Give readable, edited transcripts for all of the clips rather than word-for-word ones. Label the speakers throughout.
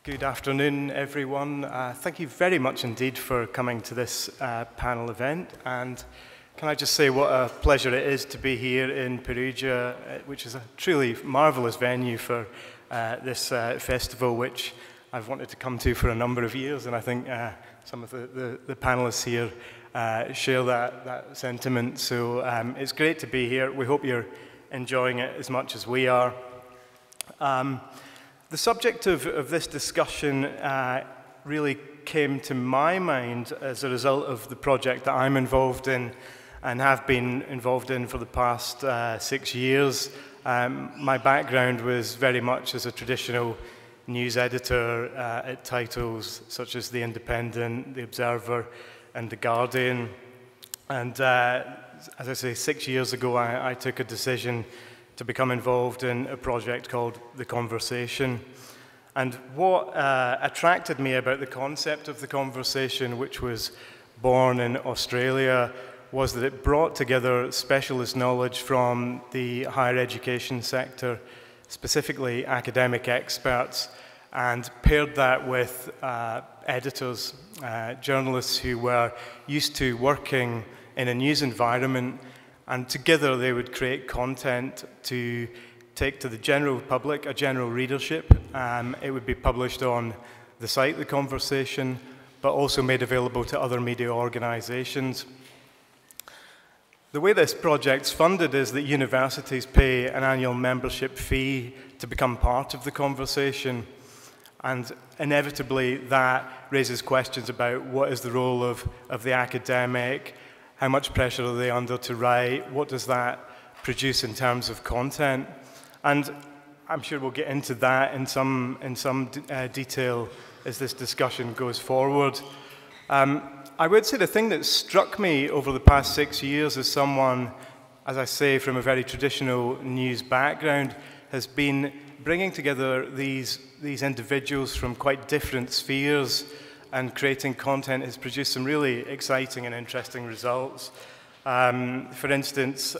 Speaker 1: Good afternoon, everyone. Thank you very much indeed for coming to this panel event. And can I just say what a pleasure it is to be here in Perugia, which is a truly marvelous venue for this festival, which I've wanted to come to for a number of years. And I think some of the panelists here share that sentiment. So it's great to be here. We hope you're enjoying it as much as we are. The subject of this discussion really came to my mind as a result of the project that I'm involved in and have been involved in for the past 6 years. My background was very much as a traditional news editor at titles such as The Independent, The Observer, and The Guardian. And as I say, 6 years ago, I took a decision to become involved in a project called The Conversation. And what attracted me about the concept of The Conversation, which was born in Australia, was that it brought together specialist knowledge from the higher education sector, specifically academic experts, and paired that with editors, journalists who were used to working in a news environment. And together they would create content to take to the general public, a general readership. It would be published on the site, The Conversation, but also made available to other media organizations. The way this project's funded is that universities pay an annual membership fee to become part of The Conversation. And inevitably that raises questions about what is the role of the academic. How much pressure are they under to write? What does that produce in terms of content? And I'm sure we'll get into that in some detail as this discussion goes forward. I would say the thing that struck me over the past 6 years as someone, as I say, from a very traditional news background, has been bringing together these individuals from quite different spheres, and creating content has produced some really exciting and interesting results. For instance,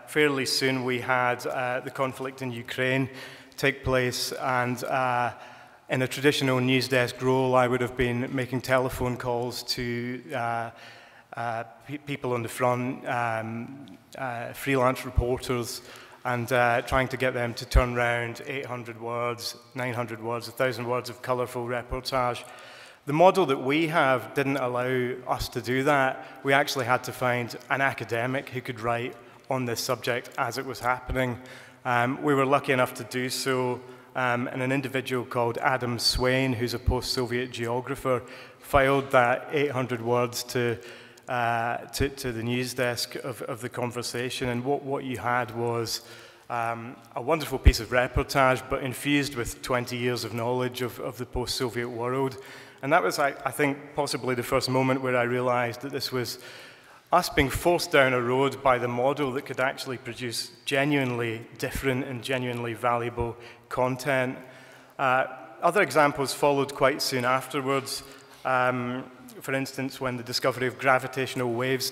Speaker 1: fairly soon we had the conflict in Ukraine take place, and in a traditional news desk role, I would have been making telephone calls to people on the front, freelance reporters, and trying to get them to turn around 800 words, 900 words, 1,000 words of colourful reportage. The model that we have didn't allow us to do that. We actually had to find an academic who could write on this subject as it was happening. We were lucky enough to do so, and an individual called Adam Swain, who's a post-Soviet geographer, filed that 800 words to the news desk of The Conversation. And what you had was a wonderful piece of reportage, but infused with 20 years of knowledge of the post-Soviet world. And that was, I think, possibly the first moment where I realized that this was us being forced down a road by the model that could actually produce genuinely different and genuinely valuable content. Other examples followed quite soon afterwards. For instance, when the discovery of gravitational waves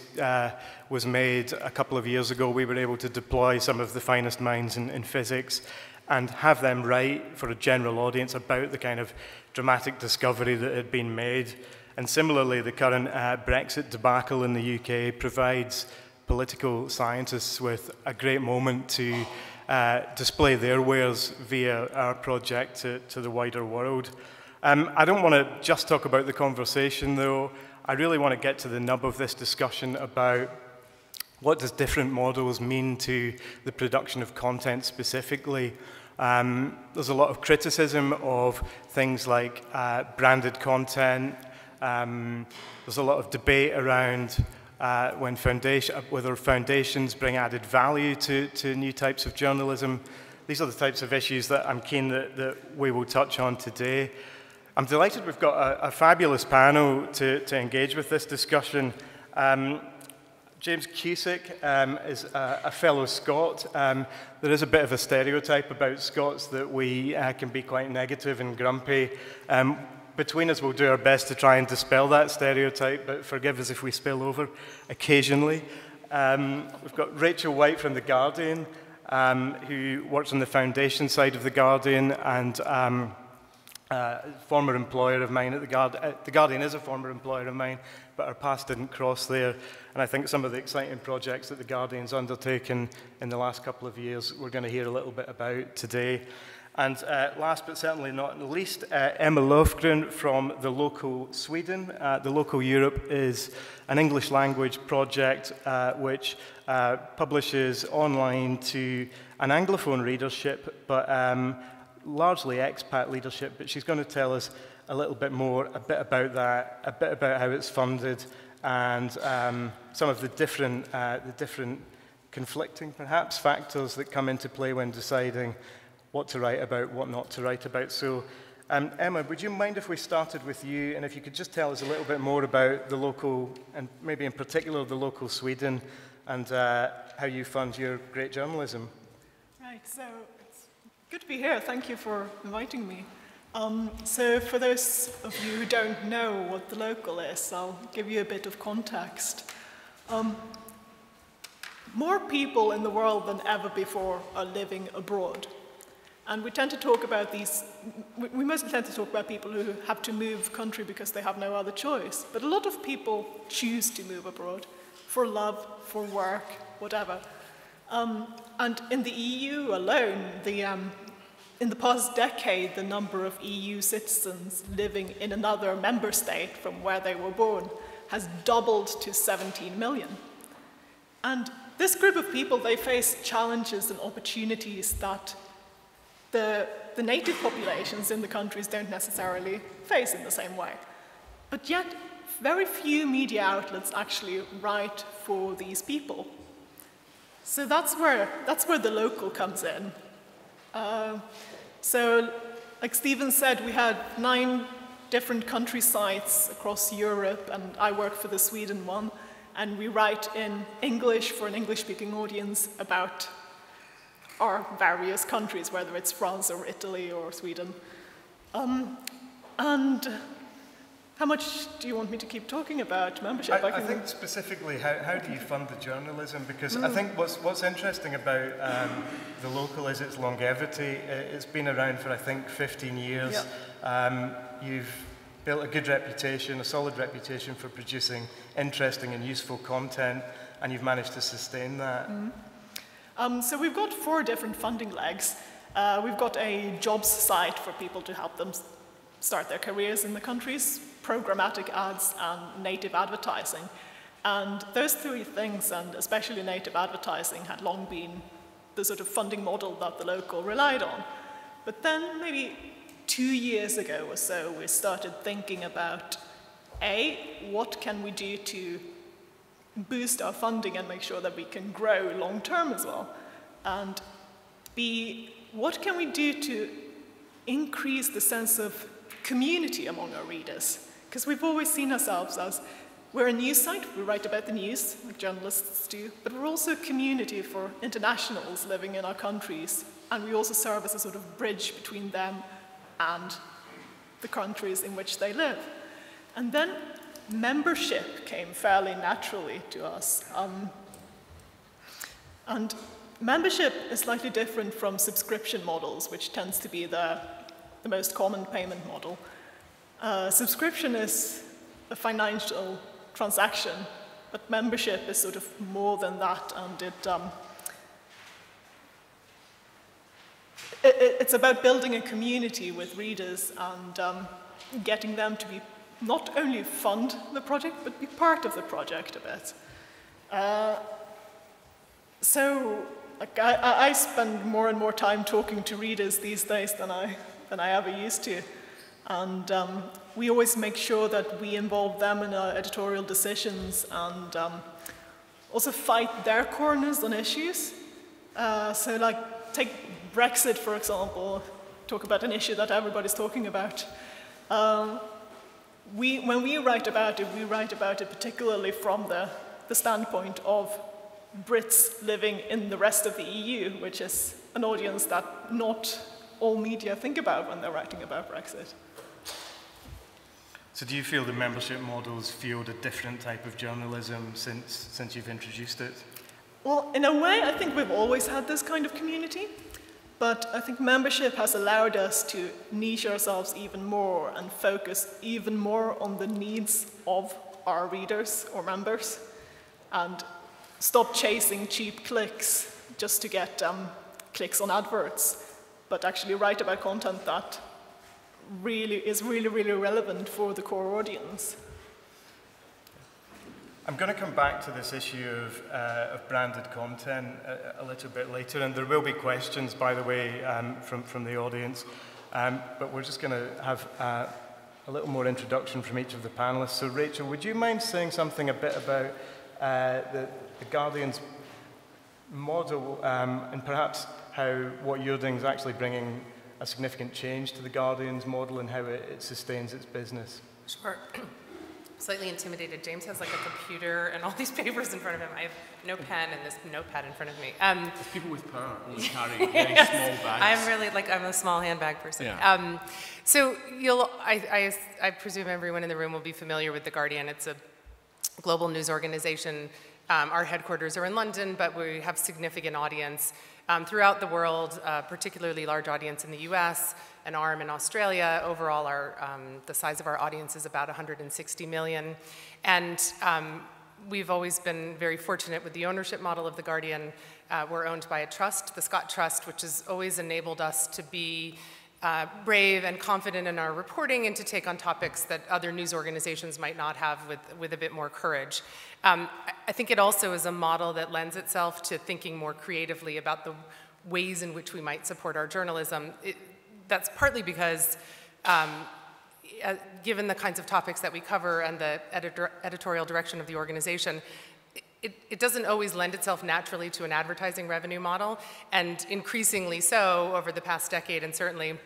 Speaker 1: was made a couple of years ago, we were able to deploy some of the finest minds in physics and have them write for a general audience about the kind of dramatic discovery that had been made. And similarly, the current Brexit debacle in the UK provides political scientists with a great moment to display their wares via our project to the wider world. I don't want to just talk about The Conversation, though. I really want to get to the nub of this discussion about what does different models mean to the production of content specifically. There's a lot of criticism of things like branded content. There's a lot of debate around whether foundations bring added value to new types of journalism. These are the types of issues that I'm keen that we will touch on today. I'm delighted we've got a fabulous panel to engage with this discussion. James Cusick is a fellow Scot. There is a bit of a stereotype about Scots that we can be quite negative and grumpy. Between us, we'll do our best to try and dispel that stereotype, but forgive us if we spill over occasionally. We've got Rachel White from The Guardian, who works on the foundation side of The Guardian and former employer of mine at The Guardian. The Guardian is a former employer of mine, but our paths didn't cross there. And I think some of the exciting projects that The Guardian's undertaken in the last couple of years, we're going to hear a little bit about today. And last but certainly not least, Emma Lofgren from the Local Sweden. The Local Europe is an English language project which publishes online to an Anglophone readership, but largely expat leadership. But she's going to tell us a little bit more, a bit about that, a bit about how it's funded, and some of the different conflicting, perhaps, factors that come into play when deciding what to write about, what not to write about. So, Emma, would you mind if we started with you, and if you could just tell us a little bit more about the Local, and maybe in particular the Local Sweden, and how you fund your great journalism?
Speaker 2: Right, so it's good to be here. Thank you for inviting me. So for those of you who don't know what the Local is, I'll give you a bit of context. More people in the world than ever before are living abroad. And we tend to talk about we mostly tend to talk about people who have to move country because they have no other choice. But a lot of people choose to move abroad for love, for work, whatever. And in the EU alone, in the past decade, the number of EU citizens living in another member state from where they were born has doubled to 17 million. And this group of people, they face challenges and opportunities that the native populations in the countries don't necessarily face in the same way. But yet, very few media outlets actually write for these people. So that's where the Local comes in. So, like Stephen said, we had 9 different country sites across Europe, and I work for the Sweden one, and we write in English for an English-speaking audience about our various countries, whether it's France or Italy or Sweden. And how much do you want me to keep talking about membership?
Speaker 1: I think specifically, how do you fund the journalism? Because I think what's interesting about the Local is its longevity. It's been around for, I think, 15 years. Yeah. You've built a good reputation, a solid reputation for producing interesting and useful content, and you've managed to sustain that.
Speaker 2: So we've got 4 different funding legs. We've got a jobs site for people to help them start their careers in the countries, programmatic ads, and native advertising. And those 3 things, and especially native advertising, had long been the sort of funding model that the Local relied on. But then maybe 2 years ago or so, we started thinking about, A, what can we do to boost our funding and make sure that we can grow long term as well? And B, what can we do to increase the sense of community among our readers? Because we've always seen ourselves as, we're a news site, we write about the news, like journalists do, but we're also a community for internationals living in our countries, and we also serve as a sort of bridge between them and the countries in which they live. And then membership came fairly naturally to us. And membership is slightly different from subscription models, which tends to be the most common payment model. Subscription is a financial transaction, but membership is sort of more than that, and it's about building a community with readers and getting them to be not only fund the project, but be part of the project a bit. So like, I spend more and more time talking to readers these days than I ever used to. And we always make sure that we involve them in our editorial decisions and also fight their corners on issues. So like, take Brexit, for example, talk about an issue that everybody's talking about. When we write about it particularly from the standpoint of Brits living in the rest of the EU, which is an audience that not all media think about when they're writing about Brexit.
Speaker 1: So do you feel the membership model's fueled a different type of journalism since you've introduced it?
Speaker 2: Well, in a way, I think we've always had this kind of community. But I think membership has allowed us to niche ourselves even more and focus even more on the needs of our readers or members, and stop chasing cheap clicks just to get clicks on adverts, but actually write about content that is really relevant for the core audience.
Speaker 1: I'm going to come back to this issue of branded content a little bit later, and there will be questions, by the way, from the audience. But we're just going to have a little more introduction from each of the panelists. So, Rachel, would you mind saying something a bit about the Guardian's model, and perhaps how what you're doing is actually bringing a significant change to the Guardian's model and how it sustains its business?
Speaker 3: Sure. Slightly intimidated. James has like a computer and all these papers in front of him. I have no pen and this notepad in front of me.
Speaker 4: There's people with power only carry very small bags.
Speaker 3: I'm a small handbag person.
Speaker 4: Yeah.
Speaker 3: So I presume everyone in the room will be familiar with The Guardian. It's a global news organization. Our headquarters are in London, but we have significant audience throughout the world, particularly large audience in the US, an arm in Australia. Overall, the size of our audience is about 160 million. And we've always been very fortunate with the ownership model of The Guardian. We're owned by a trust, the Scott Trust, which has always enabled us to be brave and confident in our reporting and to take on topics that other news organizations might not have with a bit more courage. I think it also is a model that lends itself to thinking more creatively about the ways in which we might support our journalism. That's partly because given the kinds of topics that we cover and the editorial direction of the organization, it doesn't always lend itself naturally to an advertising revenue model, and increasingly so over the past decade, and certainly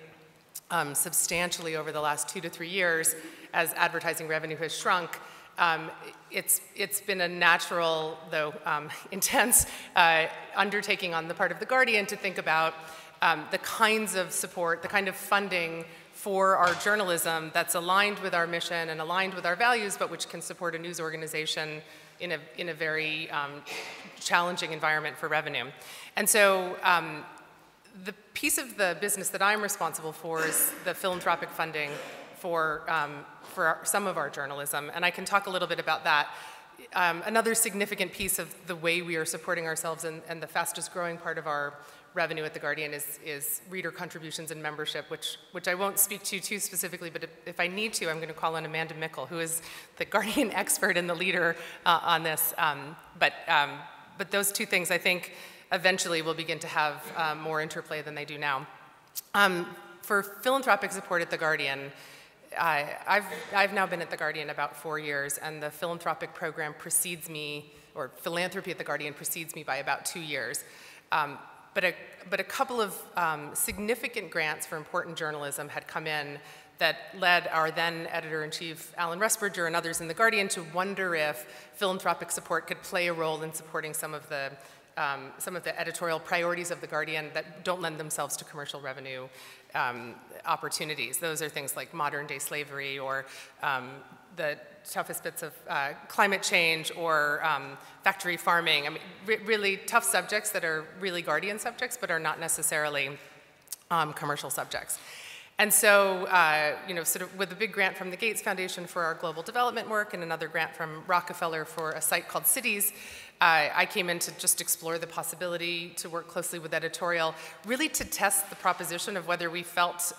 Speaker 3: substantially over the last 2 to 3 years, as advertising revenue has shrunk. It's been a natural, though intense, undertaking on the part of The Guardian to think about the kinds of support, the kind of funding for our journalism that's aligned with our mission and aligned with our values, but which can support a news organization in a very challenging environment for revenue. And so the piece of the business that I'm responsible for is the philanthropic funding for some of our journalism, and I can talk a little bit about that. Another significant piece of the way we are supporting ourselves and the fastest growing part of our revenue at The Guardian is reader contributions and membership, which I won't speak to too specifically, but if I need to, I'm going to call on Amanda Mickle, who is the Guardian expert and the leader on this. But those two things, I think, eventually will begin to have more interplay than they do now. For philanthropic support at The Guardian, I've now been at The Guardian about 4 years, and the philanthropic program precedes me, or philanthropy at The Guardian precedes me by about 2 years. But a couple of significant grants for important journalism had come in that led our then editor-in-chief, Alan Rusbridger, and others in The Guardian to wonder if philanthropic support could play a role in supporting some of the editorial priorities of The Guardian that don't lend themselves to commercial revenue opportunities. Those are things like modern-day slavery, or the toughest bits of climate change, or factory farming. I mean, really tough subjects that are really Guardian subjects, but are not necessarily commercial subjects. And so, sort of with a big grant from the Gates Foundation for our global development work, and another grant from Rockefeller for a site called Cities, I came in to just explore the possibility to work closely with Editorial, really to test the proposition of whether we felt,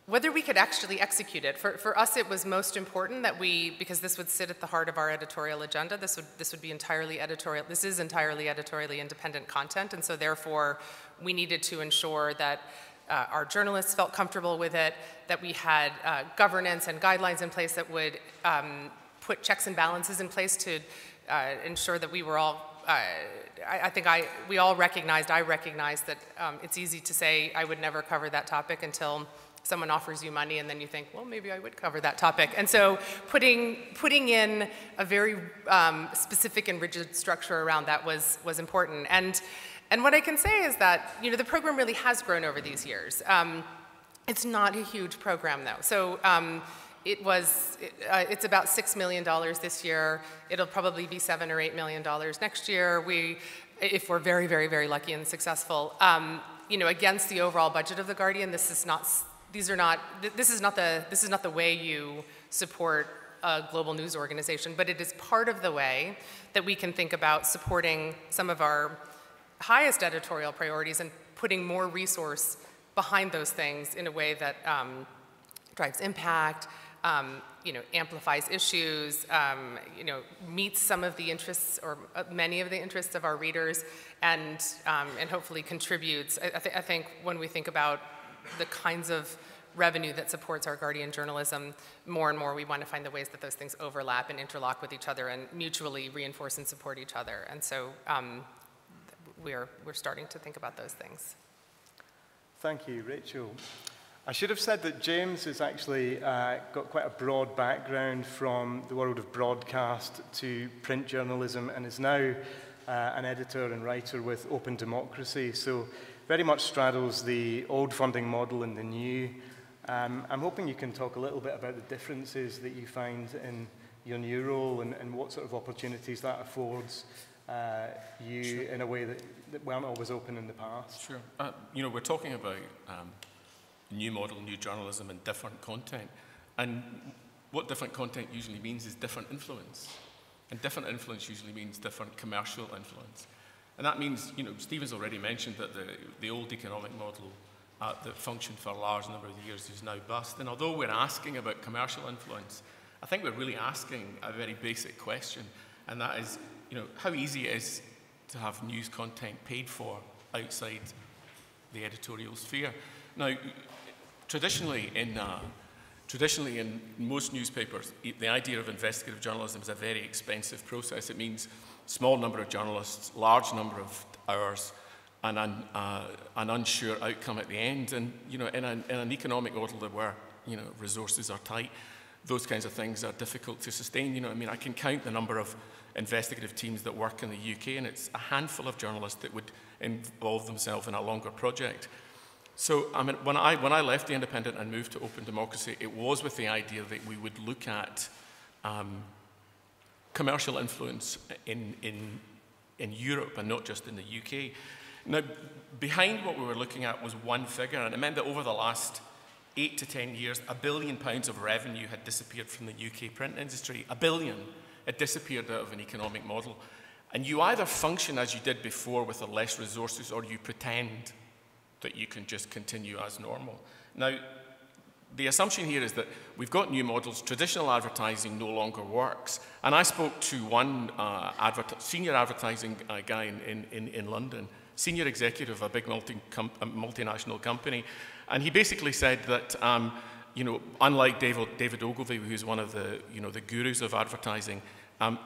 Speaker 3: whether we could actually execute it. For us, it was most important that because this would sit at the heart of our editorial agenda, this would be entirely editorial, this is entirely editorially independent content, and so therefore we needed to ensure that our journalists felt comfortable with it, that we had governance and guidelines in place that would put checks and balances in place to ensure that we were all, we all recognized, I recognized that it's easy to say I would never cover that topic until someone offers you money and then you think, well, maybe I would cover that topic. And so putting in a very specific and rigid structure around that was important. And what I can say is that, the program really has grown over these years. It's not a huge program, though. So It's about $6 million this year. It'll probably be $7 or $8 million next year. If we're very, very, very lucky and successful, against the overall budget of the Guardian, this is not the way you support a global news organization, but it is part of the way that we can think about supporting some of our highest editorial priorities and putting more resource behind those things in a way that drives impact, amplifies issues, meets some of the interests or many of the interests of our readers, and hopefully contributes. I think when we think about the kinds of revenue that supports our Guardian journalism, more and more we want to find the ways that those things overlap and interlock with each other and mutually reinforce and support each other. And so we're starting to think about those things.
Speaker 1: Thank you, Rachel. I should have said that James has actually got quite a broad background from the world of broadcast to print journalism and is now an editor and writer with openDemocracy, so very much straddles the old funding model and the new. I'm hoping you can talk a little bit about the differences that you find in your new role and what sort of opportunities that affords you sure. in a way that weren't always open in the past.
Speaker 4: Sure. We're talking about new model, new journalism, and different content. And what different content usually means is different influence. And different influence usually means different commercial influence. And that means, Stephen's already mentioned that the old economic model that functioned for a large number of years is now bust. And although we're asking about commercial influence, I think we're really asking a very basic question, and that is, how easy it is to have news content paid for outside the editorial sphere. Now, traditionally in most newspapers, the idea of investigative journalism is a very expensive process. It means small number of journalists, large number of hours, and an unsure outcome at the end. And in an economic model where resources are tight, those kinds of things are difficult to sustain. I can count the number of investigative teams that work in the UK, and it's a handful of journalists that would involve themselves in a longer project. So when I left The Independent and moved to openDemocracy, it was with the idea that we would look at commercial influence in Europe and not just in the UK. Now, behind what we were looking at was one figure, and it meant that over the last 8 to 10 years, £1 billion of revenue had disappeared from the UK print industry. £1 billion. It disappeared out of an economic model. And you either function as you did before with less resources, or you pretend that you can just continue as normal. Now, the assumption here is that we've got new models, traditional advertising no longer works. And I spoke to one senior advertising guy in London, senior executive of a big multinational company, and he basically said that, unlike David Ogilvy, who's one of the gurus of advertising,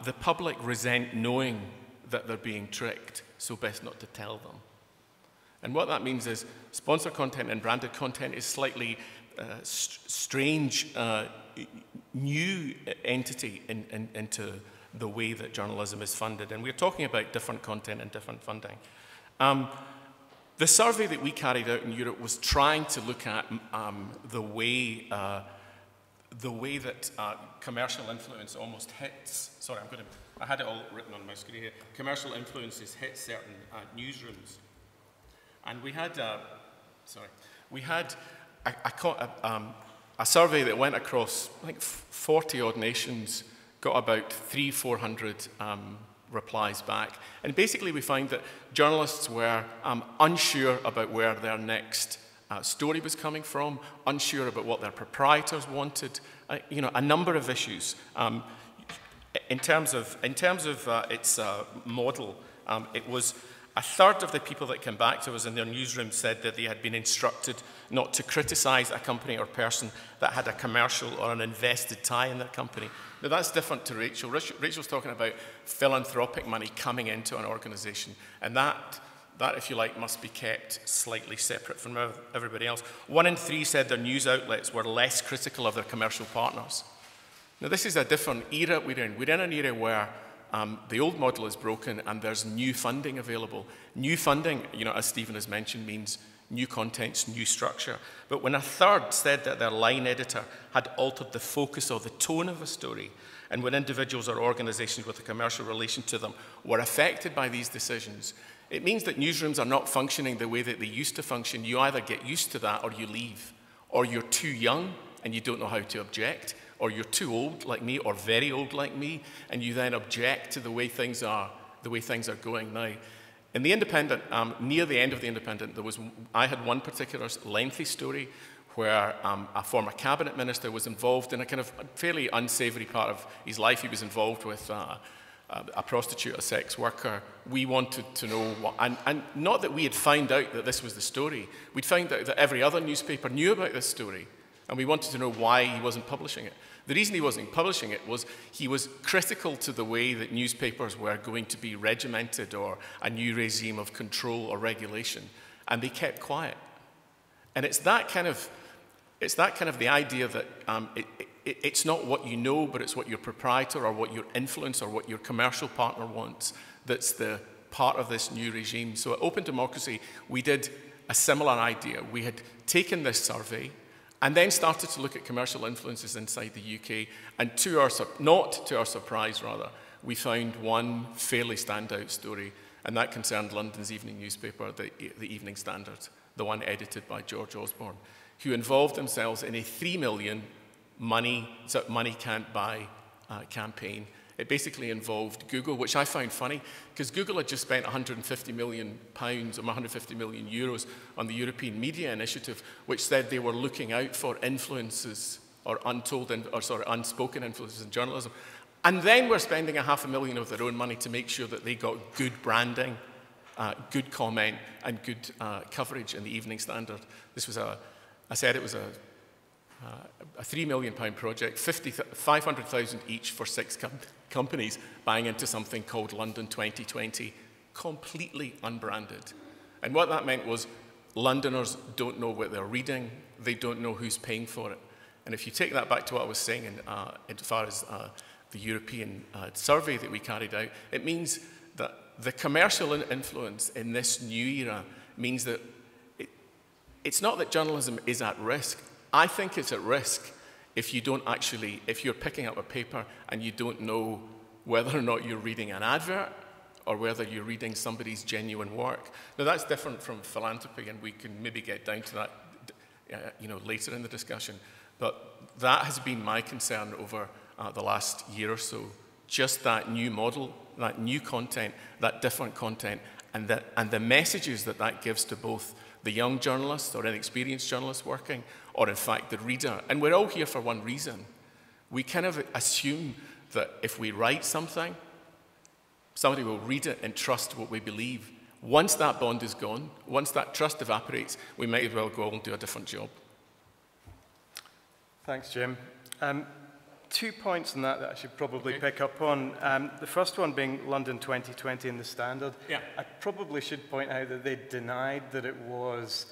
Speaker 4: the public resent knowing that they're being tricked, so best not to tell them. And what that means is sponsored content and branded content is slightly strange, new entity into the way that journalism is funded. And we're talking about different content and different funding. The survey that we carried out in Europe was trying to look at the way that commercial influence almost hits. Sorry, I had it all written on my screen here. Commercial influences hit certain newsrooms. And we had, a survey that went across, I think, 40-odd nations, got about 400 replies back. And basically we find that journalists were unsure about where their next story was coming from, unsure about what their proprietors wanted, a number of issues. In terms of its model, it was a third of the people that came back to us in their newsroom said that they had been instructed not to criticize a company or person that had a commercial or an invested tie in their company. Now that's different to Rachel. Rachel's talking about philanthropic money coming into an organization, and that, if you like, must be kept slightly separate from everybody else. 1 in 3 said their news outlets were less critical of their commercial partners. Now this is a different era we're in. We're in an era where the old model is broken and there's new funding available. New funding, as Stephen has mentioned, means new contents, new structure. But when a third said that their line editor had altered the focus or the tone of a story, and when individuals or organizations with a commercial relation to them were affected by these decisions, it means that newsrooms are not functioning the way that they used to function. You either get used to that or you leave, or you're too young and you don't know how to object, or you're too old like me or very old like me, and you then object to the way things are going now. In the Independent, near the end of the Independent, I had one particular lengthy story where a former cabinet minister was involved in a kind of fairly unsavory part of his life. He was involved with a prostitute, a sex worker. We wanted to know what, and not that we had found out that this was the story. We'd found out that every other newspaper knew about this story, and we wanted to know why he wasn't publishing it. The reason he wasn't publishing it was he was critical to the way that newspapers were going to be regimented or a new regime of control or regulation, and they kept quiet. And it's that kind of the idea that it's not what you know, but it's what your proprietor or what your influence or what your commercial partner wants that's the part of this new regime. So at openDemocracy, we did a similar idea. We had taken this survey and then started to look at commercial influences inside the UK, and not to our surprise, rather, we found one fairly standout story, and that concerned London's evening newspaper, the Evening Standard, the one edited by George Osborne, who involved themselves in a 3 million money can't buy campaign. It basically involved Google, which I found funny, because Google had just spent £150 million or €150 million on the European Media Initiative, which said they were looking out for influences or unspoken influences in journalism. And then we're spending £500,000 of their own money to make sure that they got good branding, good comment, and good coverage in the Evening Standard. This was I said it was a £3 million project, 500,000 each for 6 companies buying into something called London 2020, completely unbranded. And what that meant was Londoners don't know what they're reading, they don't know who's paying for it. And if you take that back to what I was saying as far as the European survey that we carried out, it means that the commercial influence in this new era means that it's not that journalism is at risk. I think it's at risk if you're picking up a paper and you don't know whether or not you're reading an advert or whether you're reading somebody's genuine work. Now that's different from philanthropy, and we can maybe get down to that later in the discussion. But that has been my concern over the last year or so. Just that new model, that new content, that different content, and the messages that gives to both the young journalist or inexperienced journalist working, or in fact the reader. And we're all here for one reason. We kind of assume that if we write something, somebody will read it and trust what we believe. Once that bond is gone, once that trust evaporates, we might as well go and do a different job.
Speaker 1: Thanks, Jim. 2 points on that I should probably pick up on. The first one being London 2020 and the Standard.
Speaker 4: Yeah.
Speaker 1: I probably should point out that they denied that it was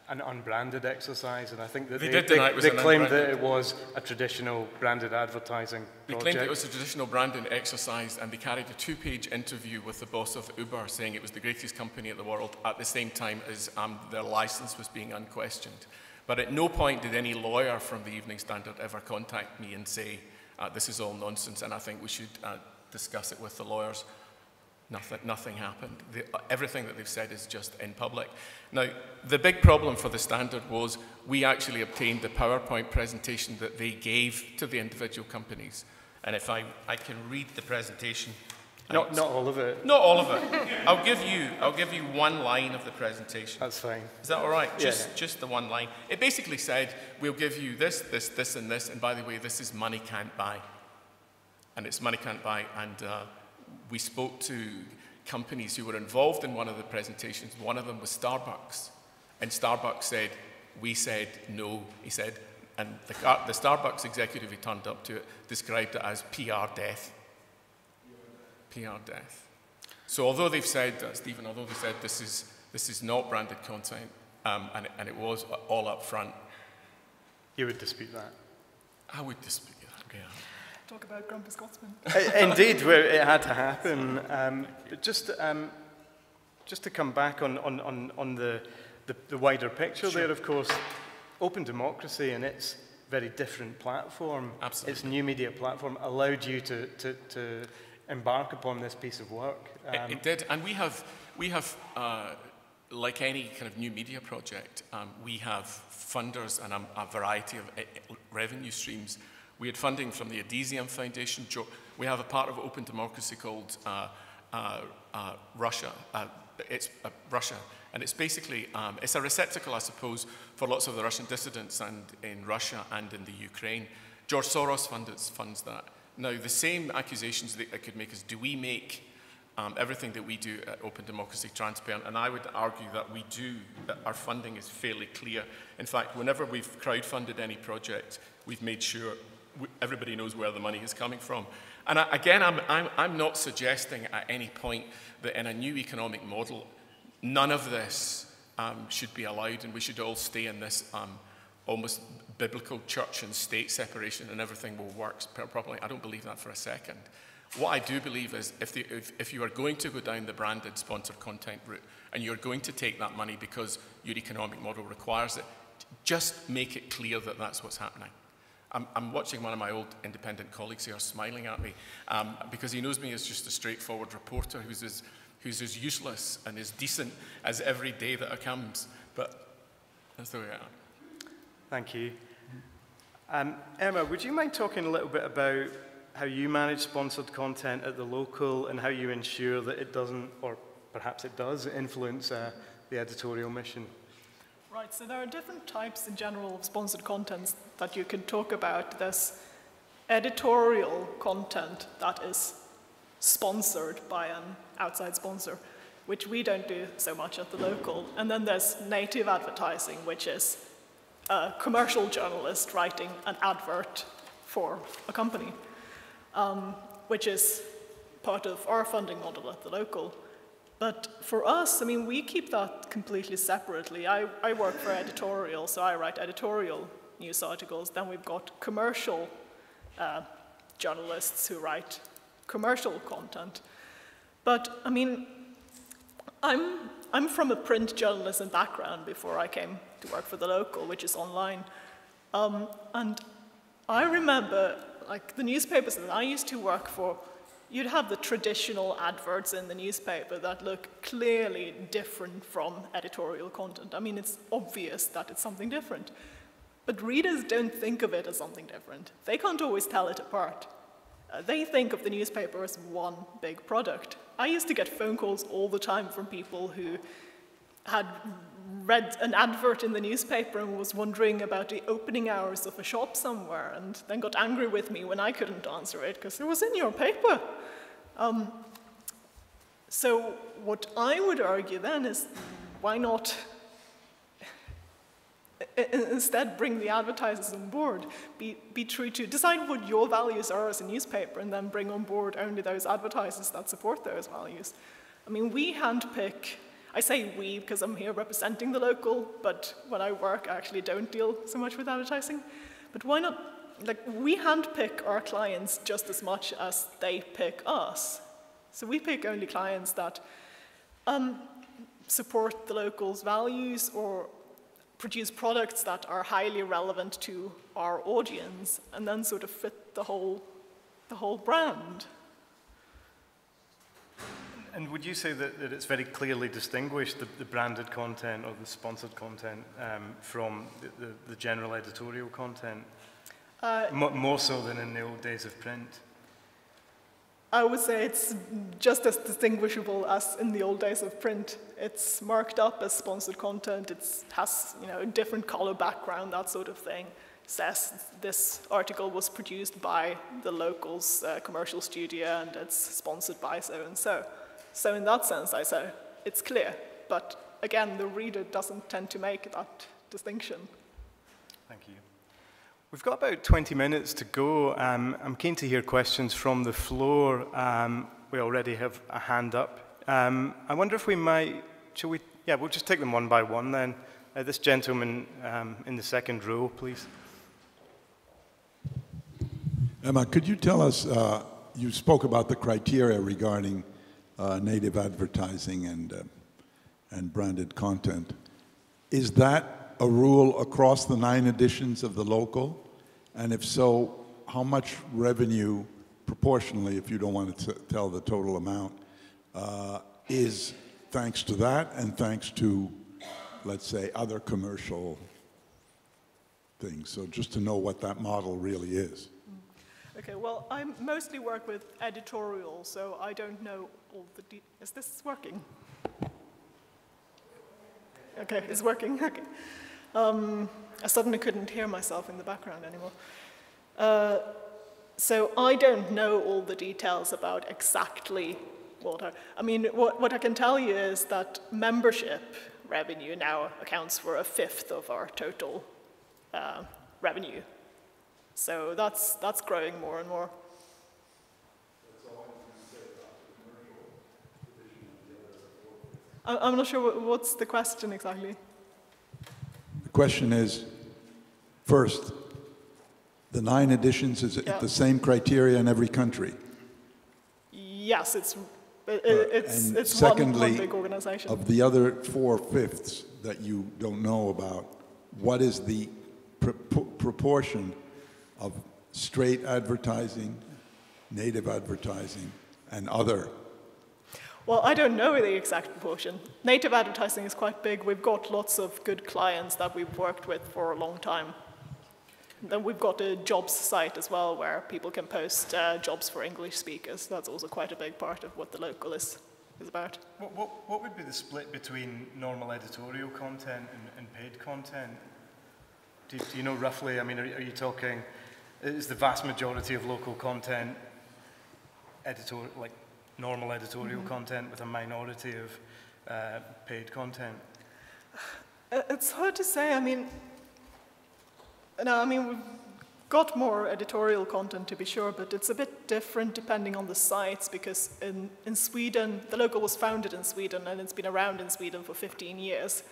Speaker 1: an unbranded exercise, and I think that they claimed that it was a traditional branded advertising project.
Speaker 4: They claimed it was a traditional branding exercise, and they carried a 2-page interview with the boss of Uber saying it was the greatest company in the world at the same time as their license was being unquestioned. But at no point did any lawyer from the Evening Standard ever contact me and say, this is all nonsense and I think we should discuss it with the lawyers. Nothing happened. Everything that they've said is just in public. Now, the big problem for the Standard was we actually obtained the PowerPoint presentation that they gave to the individual companies. And if I can read the presentation.
Speaker 1: Not all of it.
Speaker 4: Not all of it. I'll give you one line of the presentation.
Speaker 1: That's fine.
Speaker 4: Is that all right?
Speaker 1: Yeah.
Speaker 4: Just the one line. It basically said, we'll give you this, this, this, and this, and by the way, this is money can't buy. And it's money can't buy. And we spoke to companies who were involved in one of the presentations. One of them was Starbucks. And Starbucks said, we said no. He said, and the Starbucks executive who turned up to it described it as PR death. PR death. So although they've said, Stephen, this is not branded content, and it was all up front.
Speaker 1: You would dispute that?
Speaker 4: I would dispute that, yeah.
Speaker 2: Talk about grumpy Scotsman.
Speaker 1: Indeed, it had to happen. But just to come back on the wider picture there, of course, openDemocracy and its very different platform, its new media platform, allowed you to embark upon this piece of work.
Speaker 4: It did, and we have like any kind of new media project, we have funders and a variety of revenue streams. We had funding from the Edesium Foundation. We have a part of openDemocracy called Russia. It's Russia, and it's basically it's a receptacle, I suppose, for lots of the Russian dissidents and in Russia and in the Ukraine. George Soros funds that. Now, the same accusations that I could make is, do we make everything that we do at openDemocracy transparent? And I would argue that we do, that our funding is fairly clear. In fact, whenever we've crowdfunded any project, we've made sure everybody knows where the money is coming from. And I'm not suggesting at any point that in a new economic model, none of this should be allowed, and we should all stay in this almost biblical church and state separation and everything will work properly. I don't believe that for a second. What I do believe is if you are going to go down the branded sponsored content route and you're going to take that money because your economic model requires it, just make it clear that that's what's happening. I'm watching one of my old independent colleagues here smiling at me because he knows me as just a straightforward reporter who's as useless and as decent as every day that comes. But that's the way I am.
Speaker 1: Thank you. Emma, would you mind talking a little bit about how you manage sponsored content at the local and how you ensure that it doesn't, or perhaps it does, influence the editorial mission?
Speaker 2: Right, so there are different types in general of sponsored content that you can talk about. There's editorial content that is sponsored by an outside sponsor, which we don't do so much at the local. And then there's native advertising, which is a commercial journalist writing an advert for a company, which is part of our funding model at the local. But for us, I mean, we keep that completely separately. I work for Editorial, so I write editorial news articles. Then we've got commercial journalists who write commercial content. But, I mean, I'm from a print journalism background before I came to work for the local, which is online. And I remember, like, the newspapers that I used to work for, you'd have the traditional adverts in the newspaper that look clearly different from editorial content. I mean, it's obvious that it's something different. But readers don't think of it as something different. They can't always tell it apart. They think of the newspaper as one big product. I used to get phone calls all the time from people who had read an advert in the newspaper and was wondering about the opening hours of a shop somewhere, and then got angry with me when I couldn't answer it because it was in your paper. So what I would argue then is, why not instead bring the advertisers on board, be true to, decide what your values are as a newspaper, and then bring on board only those advertisers that support those values. I mean, we handpick, I say we because I'm here representing the local, but when I work, I actually don't deal so much with advertising. But why not, like, we handpick our clients just as much as they pick us. So we pick only clients that support the local's values or produce products that are highly relevant to our audience, and then sort of fit the whole brand.
Speaker 1: And would you say that it's very clearly distinguished, the branded content or the sponsored content from the general editorial content? More so than in the old days of print?
Speaker 2: I would say it's just as distinguishable as in the old days of print. It's marked up as sponsored content. It has, a different color background, that sort of thing. It says this article was produced by the local's commercial studio and it's sponsored by so and so. So in that sense, I say it's clear. But again, the reader doesn't tend to make that distinction.
Speaker 1: Thank you. We've got about 20 minutes to go. I'm keen to hear questions from the floor. We already have a hand up. I wonder if we might, we'll just take them one by one then. This gentleman in the second row, please.
Speaker 5: Emma, could you tell us, you spoke about the criteria regarding native advertising and branded content. is that a rule across the 9 editions of the local? And if so, how much revenue, proportionally, if you don't want to tell the total amount, is thanks to that and thanks to, let's say, other commercial things? So just to know what that model really is.
Speaker 2: Okay, well, I mostly work with editorial, so I don't know all the Is this working? Okay, it's working, okay. I suddenly couldn't hear myself in the background anymore. So I don't know all the details about exactly what I can tell you is that membership revenue now accounts for 1/5 of our total revenue. So that's growing more and more. I'm not sure what's the question exactly.
Speaker 5: The question is, first, the 9 editions, is it the same criteria in every country?
Speaker 2: Yes, it's
Speaker 5: secondly,
Speaker 2: one big organization.
Speaker 5: Of the other 4/5 that you don't know about, what is the proportion of straight advertising, native advertising, and other?
Speaker 2: Well, I don't know the exact proportion. Native advertising is quite big. We've got lots of good clients that we've worked with for a long time. Then we've got a jobs site as well where people can post jobs for English speakers. That's also quite a big part of what the local is about.
Speaker 1: What would be the split between normal editorial content and paid content? Do you know roughly? I mean, are you talking, is the vast majority of local content normal editorial content with a minority of paid content?
Speaker 2: It's hard to say. I mean, we've got more editorial content to be sure, but it's a bit different depending on the sites because in Sweden, the local was founded in Sweden and it's been around in Sweden for 15 years,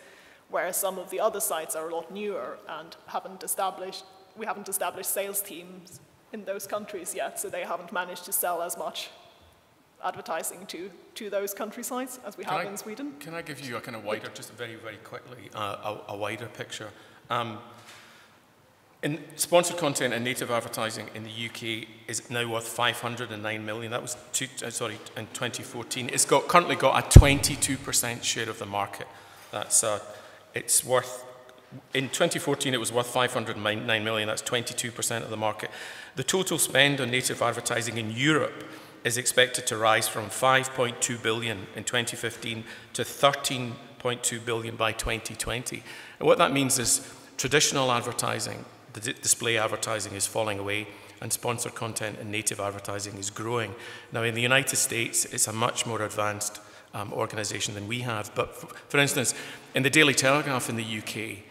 Speaker 2: whereas some of the other sites are a lot newer and we haven't established sales teams in those countries yet, so they haven't managed to sell as much advertising to those country sites as we have in Sweden.
Speaker 4: Can I give you a kind of wider, just very, very quickly, a wider picture? In sponsored content and native advertising in the UK is now worth 509 million. That was in 2014. It's currently got a 22% share of the market. It's worth, in 2014 it was worth 509 million. That's 22% of the market. The total spend on native advertising in Europe is expected to rise from 5.2 billion in 2015 to 13.2 billion by 2020. And what that means is traditional advertising, the display advertising, is falling away, and sponsored content and native advertising is growing. Now, in the United States, it's a much more advanced organization than we have. But for instance, in the Daily Telegraph in the UK,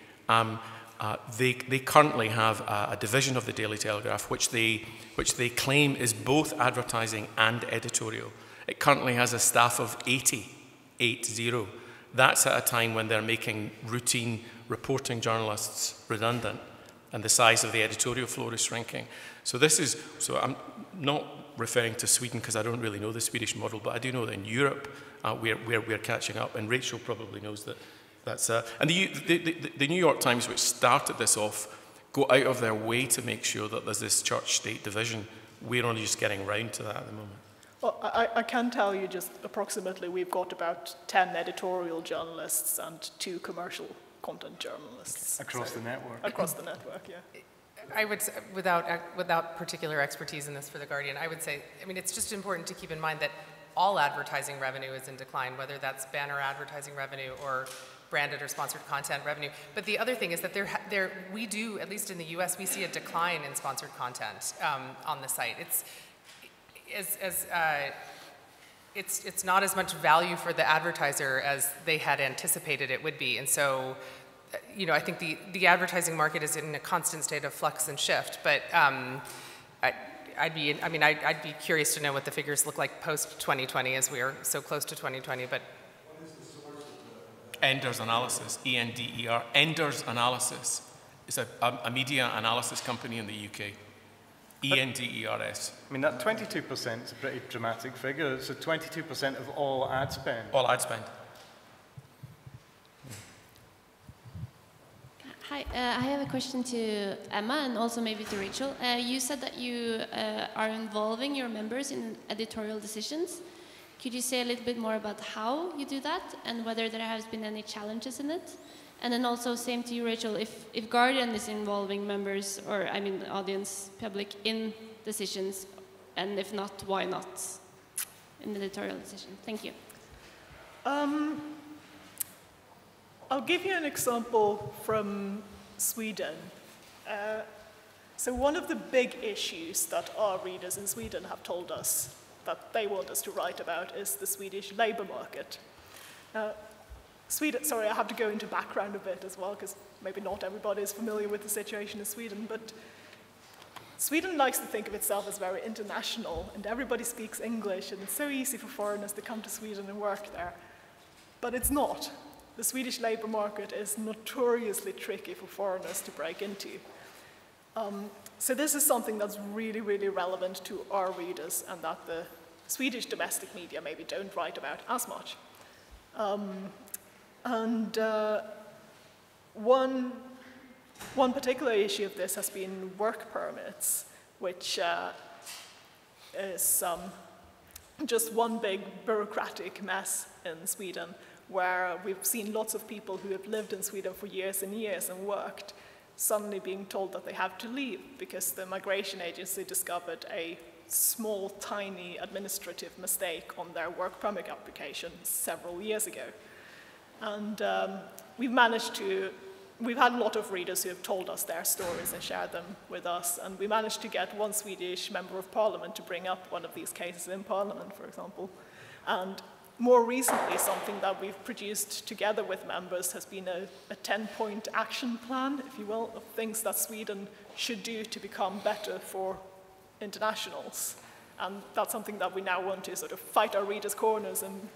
Speaker 4: they currently have a division of the Daily Telegraph which they claim is both advertising and editorial. It currently has a staff of 80. That's at a time when they're making routine reporting journalists redundant, and the size of the editorial floor is shrinking. So I'm not referring to Sweden because I don't really know the Swedish model, but I do know that in Europe we're catching up, and Rachel probably knows that. And the New York Times, which started this off, go out of their way to make sure that there's this church-state division. We're only just getting round to that at the moment.
Speaker 2: Well, I can tell you just approximately we've got about 10 editorial journalists and 2 commercial content journalists.
Speaker 1: Across the network.
Speaker 2: Across the network, yeah.
Speaker 3: I would say, without particular expertise in this for The Guardian, I would say, it's just important to keep in mind that all advertising revenue is in decline, whether that's banner advertising revenue or branded or sponsored content revenue. But the other thing is that we do, at least in the US, we see a decline in sponsored content on the site. It's not as much value for the advertiser as they had anticipated it would be. And so, I think the advertising market is in a constant state of flux and shift. But I'd be curious to know what the figures look like post-2020 as we are so close to 2020. But
Speaker 4: Enders Analysis, E-N-D-E-R. Enders Analysis is a media analysis company in the UK. E-N-D-E-R-S.
Speaker 1: That 22% is a pretty dramatic figure. So 22% of all ad spend.
Speaker 4: All ad spend.
Speaker 6: Hi, I have a question to Emma and also maybe to Rachel. You said that you are involving your members in editorial decisions. Could you say a little bit more about how you do that and whether there has been any challenges in it? And then also same to you, Rachel, if Guardian is involving members, or I mean audience, public, in decisions, and if not, why not in the editorial decision? Thank you.
Speaker 2: I'll give you an example from Sweden. So one of the big issues that our readers in Sweden have told us that they want us to write about is the Swedish labour market. Sweden, sorry, I have to go into background a bit as well, because maybe not everybody is familiar with the situation in Sweden, but Sweden likes to think of itself as very international, and everybody speaks English, and it's so easy for foreigners to come to Sweden and work there. But it's not. The Swedish labour market is notoriously tricky for foreigners to break into. So this is something that's really, really relevant to our readers, and that the Swedish domestic media maybe don't write about as much. One particular issue of this has been work permits, which is just one big bureaucratic mess in Sweden, where we've seen lots of people who have lived in Sweden for years and years and worked suddenly being told that they have to leave because the migration agency discovered a small, tiny administrative mistake on their work permit application several years ago. And we've had a lot of readers who have told us their stories and shared them with us, and we managed to get one Swedish member of parliament to bring up one of these cases in parliament, for example. And more recently, something that we've produced together with members has been a 10-point action plan, if you will, of things that Sweden should do to become better for internationals. And that's something that we now want to sort of fight our readers' corners and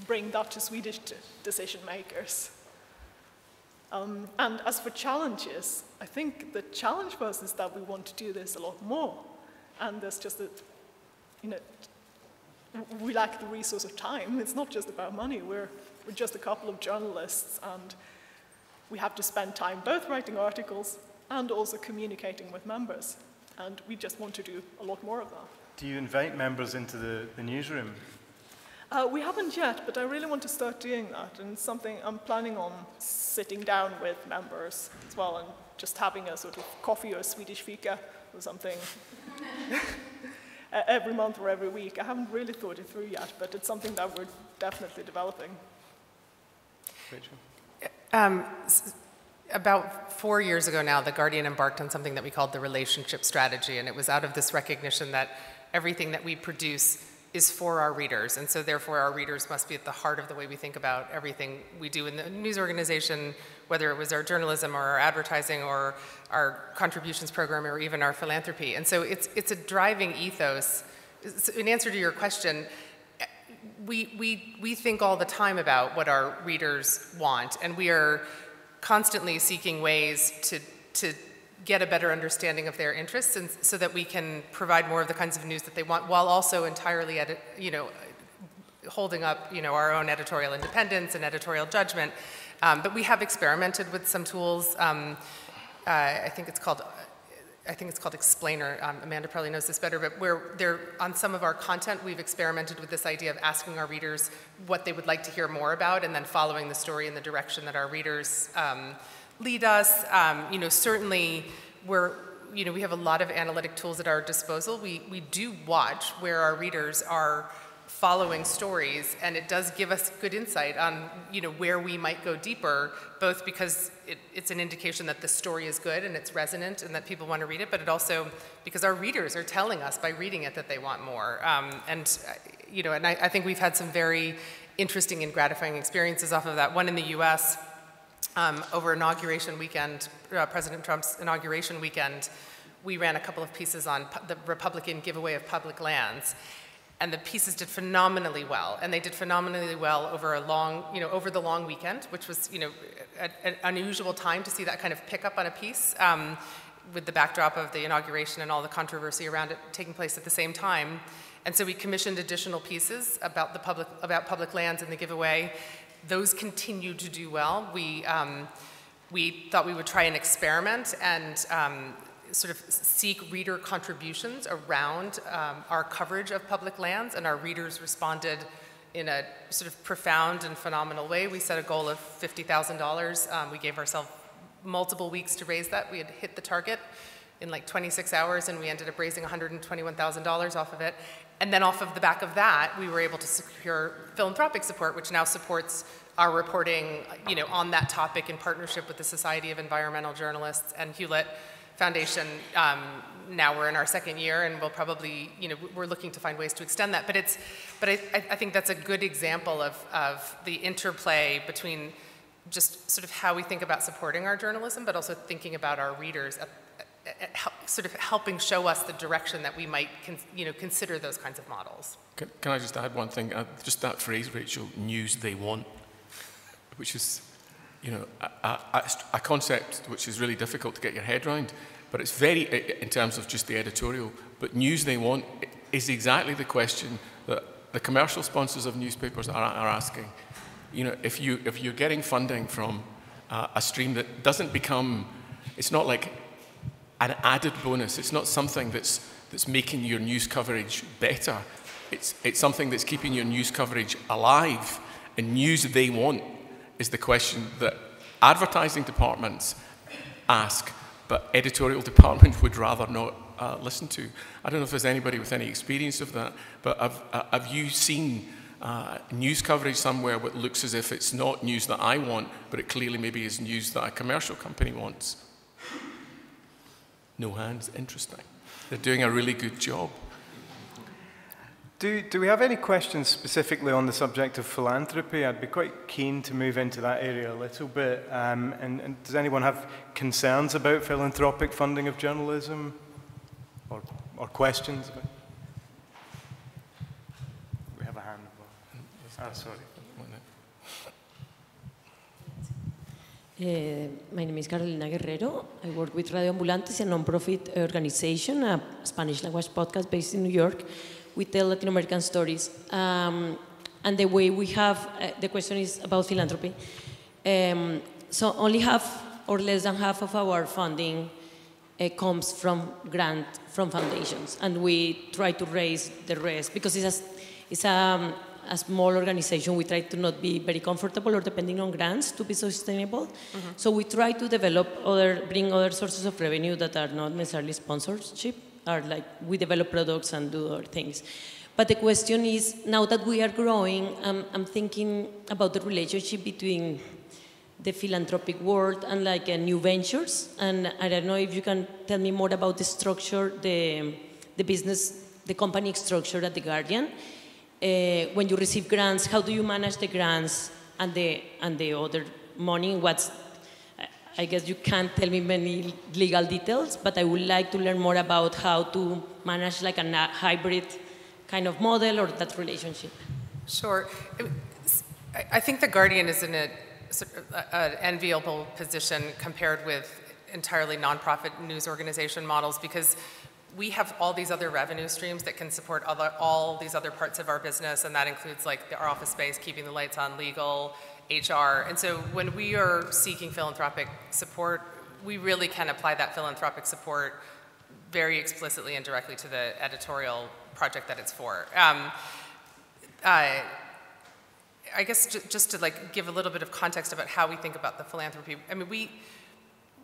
Speaker 2: bring that to Swedish decision makers. And as for challenges, I think the challenge for us is that we want to do this a lot more. And there's just that, we lack the resource of time. It's not just about money. We're just a couple of journalists, and we have to spend time both writing articles and also communicating with members. And we just want to do a lot more of that.
Speaker 1: Do you invite members into the newsroom?
Speaker 2: We haven't yet, but I really want to start doing that, and it's something I'm planning on sitting down with members as well and just having a sort of coffee or a Swedish fika or something every month or every week. I haven't really thought it through yet, but it's something that we're definitely developing.
Speaker 1: Rachel?
Speaker 3: About 4 years ago now, The Guardian embarked on something that we called the relationship strategy, and it was out of this recognition that everything that we produce is for our readers, and so therefore our readers must be at the heart of the way we think about everything we do in the news organization, whether it was our journalism or our advertising or our contributions program or even our philanthropy. And so it's a driving ethos. In answer to your question, we think all the time about what our readers want, and we are constantly seeking ways to get a better understanding of their interests, and so that we can provide more of the kinds of news that they want, while also entirely, holding up, our own editorial independence and editorial judgment. But we have experimented with some tools. I think it's called Explainer. Amanda probably knows this better, but where on some of our content, we've experimented with this idea of asking our readers what they would like to hear more about, and then following the story in the direction that our readers lead us. Certainly we have a lot of analytic tools at our disposal. We do watch where our readers are following stories, and it does give us good insight on where we might go deeper, both because it's an indication that the story is good and it's resonant and that people want to read it, but it also because our readers are telling us by reading it that they want more. And I think we've had some very interesting and gratifying experiences off of that. One in the US, over inauguration weekend, President Trump's inauguration weekend, we ran a couple of pieces on the Republican giveaway of public lands. And the pieces did phenomenally well, and they did phenomenally well over over the long weekend, which was, an unusual time to see that kind of pickup on a piece, with the backdrop of the inauguration and all the controversy around it taking place at the same time. And so we commissioned additional pieces about public lands and the giveaway. Those continued to do well. we thought we would try an experiment and sort of seek reader contributions around our coverage of public lands, and our readers responded in a sort of profound and phenomenal way. We set a goal of $50,000. We gave ourselves multiple weeks to raise that. We had hit the target in like 26 hours, and we ended up raising $121,000 off of it. And then off of the back of that, we were able to secure philanthropic support, which now supports our reporting, on that topic in partnership with the Society of Environmental Journalists and Hewlett Foundation. Now we're in our second year, and we'll probably, we're looking to find ways to extend that. But I think that's a good example of the interplay between just sort of how we think about supporting our journalism, but also thinking about our readers, sort of helping show us the direction that we might, consider those kinds of models.
Speaker 4: Can I just add one thing? Just that phrase, Rachel, news they want, which is, a concept which is really difficult to get your head around, but it's very, in terms of just the editorial, but news they want is exactly the question that the commercial sponsors of newspapers are asking. If you're getting funding from a stream that doesn't become, it's not like an added bonus, it's not something that's making your news coverage better, it's something that's keeping your news coverage alive, and news they want is the question that advertising departments ask, but editorial departments would rather not listen to. I don't know if there's anybody with any experience of that, but have you seen news coverage somewhere that looks as if it's not news that I want, but it clearly maybe is news that a commercial company wants? No hands, interesting. They're doing a really good job.
Speaker 1: Do we have any questions specifically on the subject of philanthropy? I'd be quite keen to move into that area a little bit. And does anyone have concerns about philanthropic funding of journalism? Or questions? We have a hand. Sorry.
Speaker 7: My name is Carolina Guerrero. I work with Radio Ambulantes, a non-profit organization, a Spanish language podcast based in New York. We tell Latin American stories. And the way we have, the question is about philanthropy. So only half or less than half of our funding comes from foundations. And we try to raise the rest because it's a small organization. We try to not be very comfortable or depending on grants to be sustainable. Mm-hmm. So we try to bring other sources of revenue that are not necessarily sponsorship, are like we develop products and do other things. But the question is, now that we are growing, I'm thinking about the relationship between the philanthropic world and like new ventures. And I don't know if you can tell me more about the structure, the business, the company structure at The Guardian. When you receive grants, how do you manage the grants and the other money? I guess you can't tell me many legal details, but I would like to learn more about how to manage like a hybrid kind of model or that relationship.
Speaker 3: Sure. I think The Guardian is in an enviable position compared with entirely nonprofit news organization models because we have all these other revenue streams that can support all these other parts of our business, and that includes like our office space, keeping the lights on, legal, HR. And so when we are seeking philanthropic support, we really can apply that philanthropic support very explicitly and directly to the editorial project that it's for. I guess just to like give a little bit of context about how we think about the philanthropy. I mean,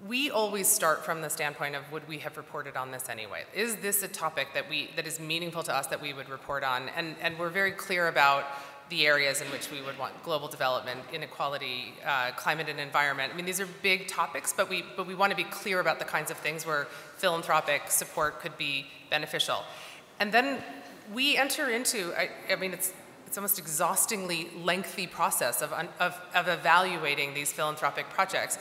Speaker 3: we always start from the standpoint of would we have reported on this anyway? Is this a topic that is meaningful to us that we would report on? And we're very clear about the areas in which we would want global development, inequality, climate and environment. I mean, these are big topics, but we want to be clear about the kinds of things where philanthropic support could be beneficial. And then we enter into, I mean, it's almost exhaustingly lengthy process of evaluating these philanthropic projects.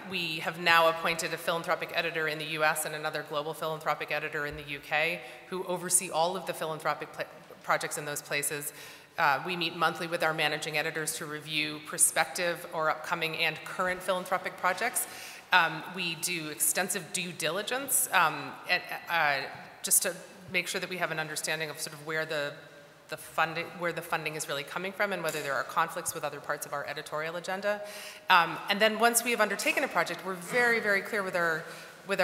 Speaker 3: We have now appointed a philanthropic editor in the US and another global philanthropic editor in the UK who oversee all of the philanthropic projects in those places. We meet monthly with our managing editors to review prospective or upcoming and current philanthropic projects. We do extensive due diligence just to make sure that we have an understanding of sort of where the where the funding is really coming from and whether there are conflicts with other parts of our editorial agenda. And then once we have undertaken a project, we're very, very clear with our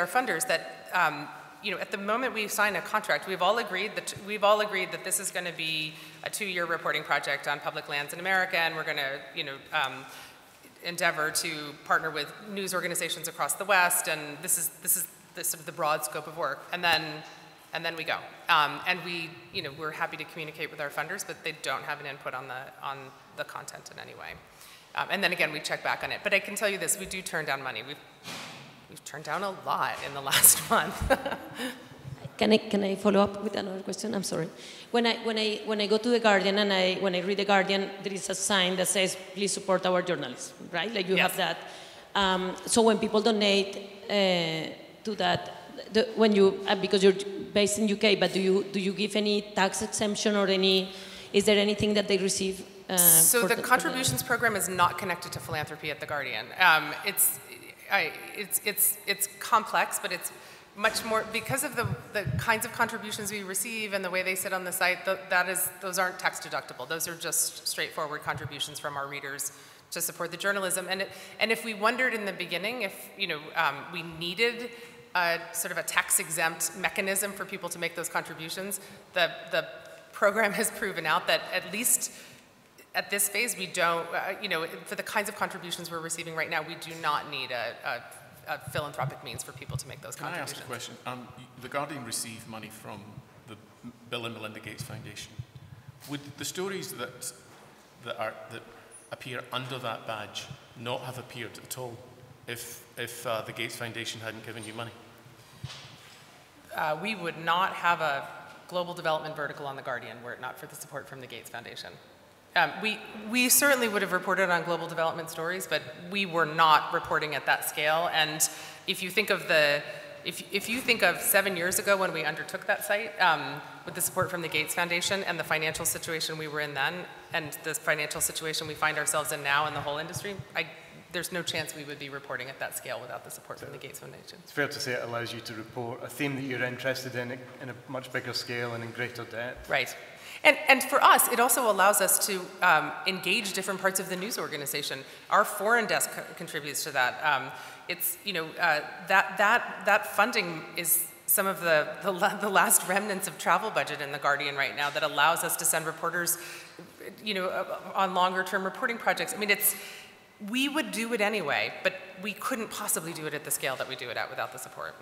Speaker 3: funders that at the moment we sign a contract, we've all agreed that this is going to be a 2-year reporting project on public lands in America, and we're going to endeavor to partner with news organizations across the West, and this is sort of the broad scope of work, and then we go. And we're happy to communicate with our funders, but they don't have an input on the content in any way. And then again, we check back on it. But I can tell you this: we do turn down money. We've turned down a lot in the last month.
Speaker 7: Can I follow up with another question? I'm sorry. When I go to The Guardian and when I read The Guardian, there is a sign that says, please support our journalists, right? Like you
Speaker 3: Yes.
Speaker 7: have that. So when people donate to that, because you're based in UK, but do you give any tax exemption or is there anything that they receive?
Speaker 3: So the contributions program is not connected to philanthropy at The Guardian. It's complex, but it's much more, because of the kinds of contributions we receive and the way they sit on the site, those aren't tax deductible. Those are just straightforward contributions from our readers to support the journalism. And if we wondered in the beginning if we needed sort of a tax-exempt mechanism for people to make those contributions, the program has proven out that at least at this phase we don't, for the kinds of contributions we're receiving right now, we do not need a philanthropic means for people to make those contributions.
Speaker 4: Can I ask a question? The Guardian received money from the Bill and Melinda Gates Foundation. Would the stories that appear under that badge not have appeared at all if the Gates Foundation hadn't given you money?
Speaker 3: We would not have a global development vertical on The Guardian were it not for the support from the Gates Foundation. We certainly would have reported on global development stories, but we were not reporting at that scale. And if you think of if you think of 7 years ago when we undertook that site, with the support from the Gates Foundation and the financial situation we were in then, and the financial situation we find ourselves in now in the whole industry, there's no chance we would be reporting at that scale without the support from the Gates Foundation.
Speaker 1: It's fair to say it allows you to report a theme that you're interested in a much bigger scale and in greater depth.
Speaker 3: Right. And for us, it also allows us to engage different parts of the news organization. Our foreign desk contributes to that. That funding is some of the last remnants of travel budget in The Guardian right now that allows us to send reporters, on longer-term reporting projects. I mean, we would do it anyway, but we couldn't possibly do it at the scale that we do it at without the support.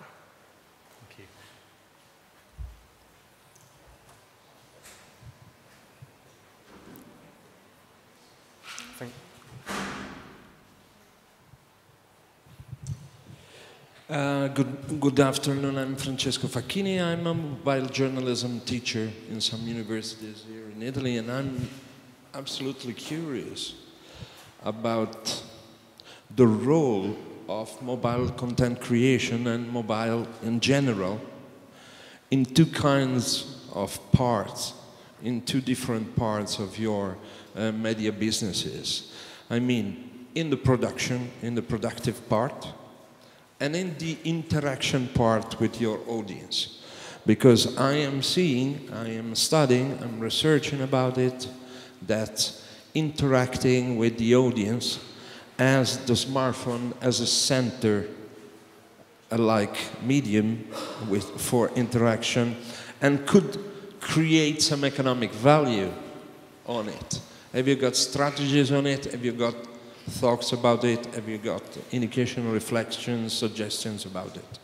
Speaker 8: Good afternoon, I'm Francesco Facchini. I'm a mobile journalism teacher in some universities here in Italy, and I'm absolutely curious about the role of mobile content creation and mobile in general in two kinds of parts, in two different parts of your media businesses. I mean, in the production, in the productive part, and in the interaction part with your audience. Because I am seeing, I am studying, I'm researching about it, that interacting with the audience as the smartphone as a center, like medium for interaction, and could create some economic value on it. Have you got strategies on it? Have you got thoughts about it? Have you got indication, reflections, suggestions about it?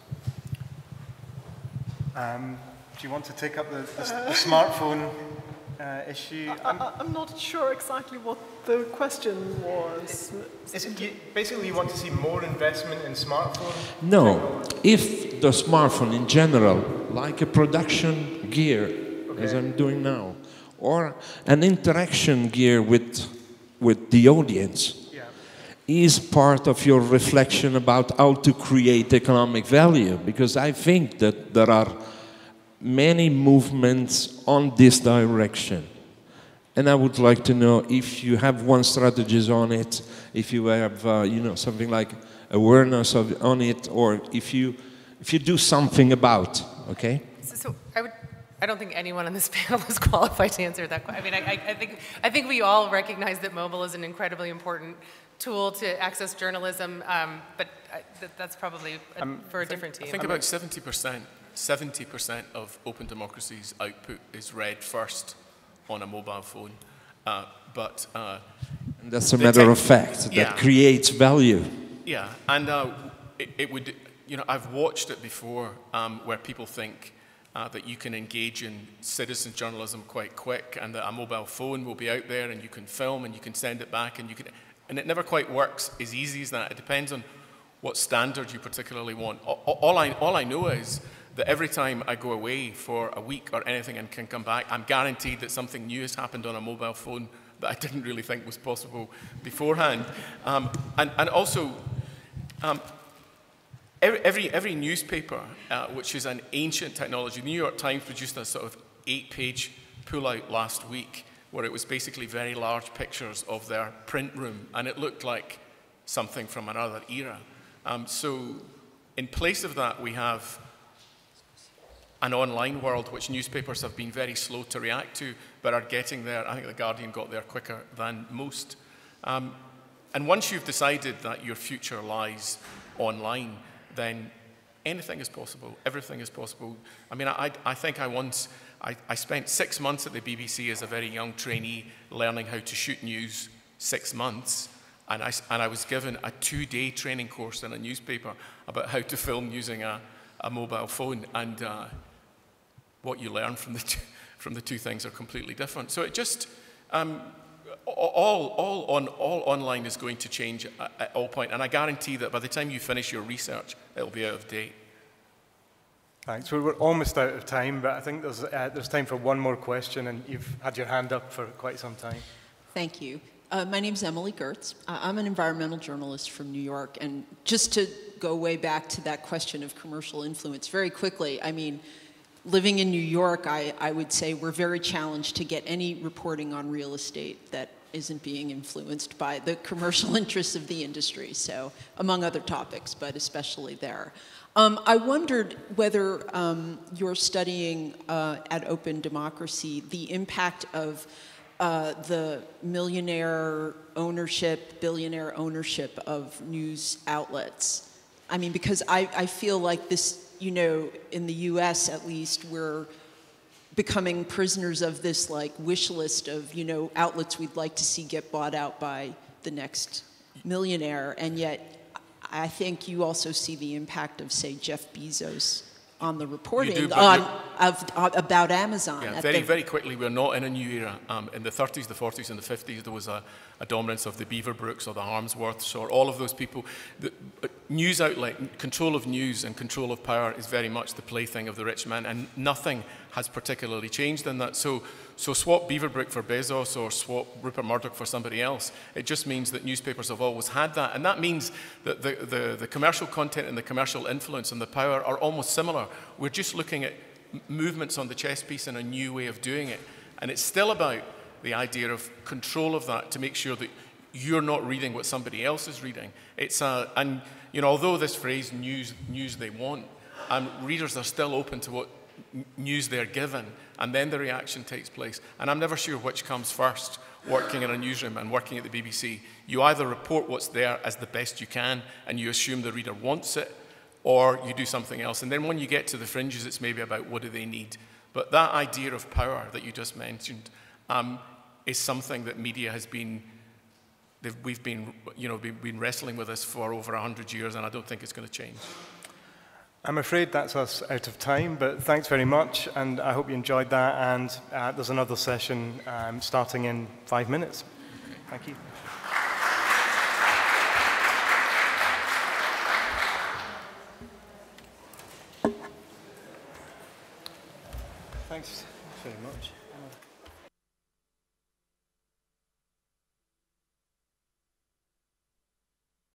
Speaker 1: Do you want to take up the smartphone issue?
Speaker 2: I'm not sure exactly what the question was.
Speaker 1: Basically, you want to see more investment in smartphone
Speaker 8: No, if the smartphone in general, like a production gear, as I'm doing now, or an interaction gear with the audience, is part of your reflection about how to create economic value, because I think that there are many movements on this direction. And I would like to know if you have one strategies on it, if you have something like awareness on it, or if you do something about, okay?
Speaker 3: So I would I don't think anyone on this panel is qualified to answer that question. I mean, I think we all recognize that mobile is an incredibly important tool to access journalism, but that's probably for a different team.
Speaker 4: I think about 70% of openDemocracy's output is read first on a mobile phone, but
Speaker 8: and that's a matter of fact that creates value.
Speaker 4: Yeah, and it would, you know, I've watched it before where people think that you can engage in citizen journalism quite quick, and that a mobile phone will be out there and you can film and you can send it back, and you can. And it never quite works as easy as that. It depends on what standard you particularly want. All I know is that every time I go away for a week or anything and can come back, I'm guaranteed that something new has happened on a mobile phone that I didn't really think was possible beforehand. And also, every newspaper, which is an ancient technology, the New York Times produced a sort of 8-page pullout last week, where it was basically very large pictures of their print room, and it looked like something from another era. So in place of that, we have an online world which newspapers have been very slow to react to, but are getting there. I think The Guardian got there quicker than most. And once you've decided that your future lies online, then anything is possible, everything is possible. I mean, I think I spent 6 months at the BBC as a very young trainee learning how to shoot news, 6 months, and I was given a 2-day training course in a newspaper about how to film using a mobile phone, and what you learn from the two things are completely different. So it just, all online is going to change at all point, and I guarantee that by the time you finish your research, it'll be out of date.
Speaker 1: Thanks. We're almost out of time, but I think there's time for one more question, and you've had your hand up for quite some time.
Speaker 9: Thank you. My name's Emily Kurtz. I'm an environmental journalist from New York, and just to go way back to that question of commercial influence very quickly, I mean, living in New York, I would say we're very challenged to get any reporting on real estate that isn't being influenced by the commercial interests of the industry, so among other topics, but especially there. I wondered whether you're studying at openDemocracy the impact of the billionaire ownership of news outlets. I mean, because I feel like this, you know, in the US at least, we're becoming prisoners of this like wish list of, you know, outlets we'd like to see get bought out by the next millionaire, and yet I think you also see the impact of, say, Jeff Bezos on the reporting about Amazon.
Speaker 4: Yeah, very quickly, we're not in a new era. In the 30s, the 40s, and the 50s, there was a dominance of the Beaverbrooks or the Harmsworths or all of those people. The news outlet, control of news and control of power is very much the plaything of the rich man, and nothing has particularly changed in that. So swap Beaverbrook for Bezos or swap Rupert Murdoch for somebody else. It just means that newspapers have always had that. And that means that the commercial content and the commercial influence and the power are almost similar. We're just looking at movements on the chess piece and a new way of doing it. And it's still about the idea of control of that to make sure that you're not reading what somebody else is reading. And you know, although this phrase news they want, readers are still open to what news they're given, and then the reaction takes place. And I'm never sure which comes first, working in a newsroom and working at the BBC. You either report what's there as the best you can, and you assume the reader wants it, or you do something else. And then when you get to the fringes, it's maybe about what do they need. But that idea of power that you just mentioned is something that media has been, we've been wrestling with this for over 100 years, and I don't think it's going to change.
Speaker 1: I'm afraid that's us out of time, but thanks very much, and I hope you enjoyed that, and there's another session starting in 5 minutes. Thank you. Thanks very much.